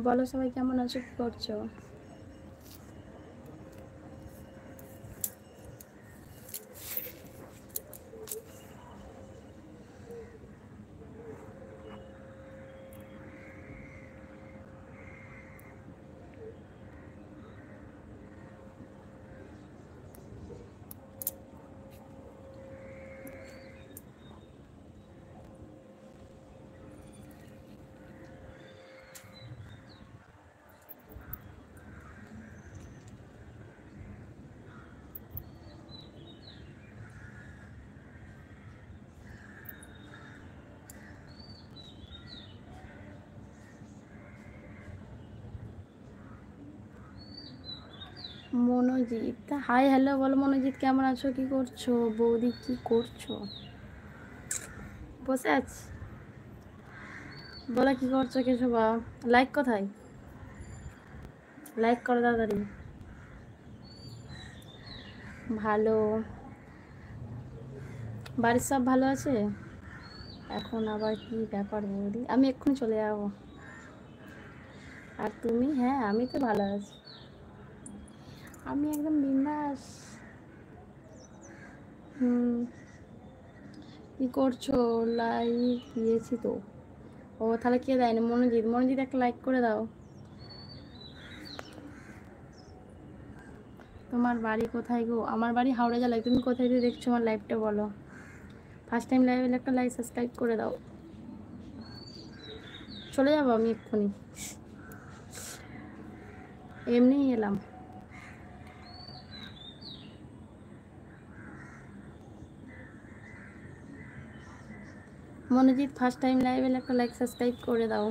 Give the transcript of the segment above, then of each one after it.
বলো সবাই কেমন আছো, কি করছো? মনোজিৎ, হাই হ্যালো বলো। মনোজিৎ কেমন আছো, কি করছো? বৌদি কি করছো? বসে আছি। বলো কি করছো কিছু বা। লাইক কোথায়? লাইক করো তাড়াতাড়ি। ভালো। বাড়ির সব ভালো আছে? এখন আবার কি ব্যাপার বৌদি? আমি এক্ষুনি চলে যাবো। আর তুমি? হ্যাঁ আমি তো ভালো আছি, আমি একদম বিন্দাস। হুম। কি করছো? লাইক দিয়েছি তো। ও তাহলে কে দেয়নি? মনোজিৎ, মনোজিৎ একটা লাইক করে দাও। তোমার বাড়ি কোথায় গো? আমার বাড়ি হাওড়া জেলায়। তুমি কোথায় দিয়ে দেখছো আমার লাইভটা বলো। ফার্স্ট টাইম লাইভ এলে একটা লাইক সাবস্ক্রাইব করে দাও। চলে যাবো আমি এক্ষুনি, এমনিই এলাম। মনোজিৎ ফার্স্ট টাইম লাইভ এলে একটা লাইক সাবস্ক্রাইব করে দাও।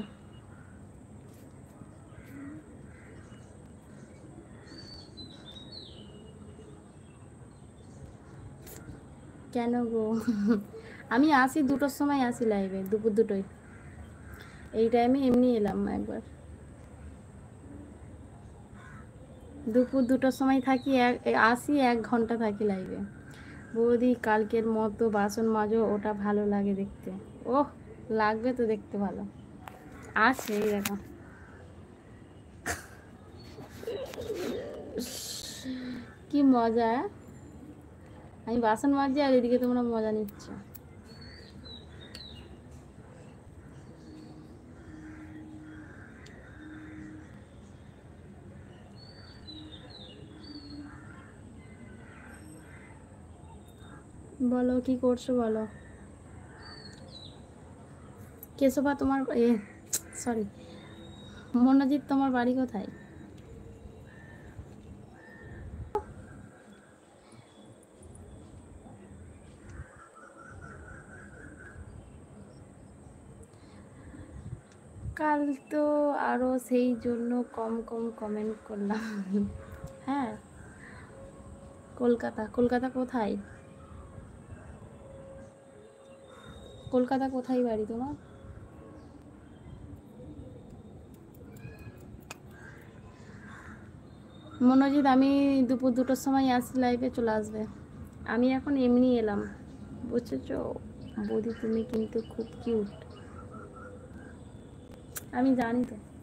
কেন গো? আমি আসি 2টোর সময়, আসি লাইভে দুপুর 2টোয়। এই টাইমে এমনি এলাম একবার। দুপুর 2টোর সময় থাকি, আসি 1 ঘন্টা থাকি লাইভে। বৌদি কালকের মতো বাসন মাজো, ওটা ভালো লাগে দেখতে। ওহ, লাগবে তো দেখতে ভালো। আছে এই দেখো। কি মজা! আমি বাসন মাজছি আর এদিকে তোমরা মজা নিচ্ছ। বলো কি করছো বলো। কেশবা তোমার সরি, মনোজিৎ তোমার বাড়ি কোথায়? কাল তো আরো সেই জন্য কম কম কমেন্ট করলাম। হ্যাঁ, কলকাতা। কলকাতা কোথায়? কলকাতা কোথায় বাড়ি তোমার? মনোজিৎ আমি দুপুর 2টোর সময় আসি লাইভে, চলে আসবে। আমি এখন এমনি এলাম, বুঝেছো? বৌদি তুমি কিন্তু খুব কিউট। আমি জানি তো।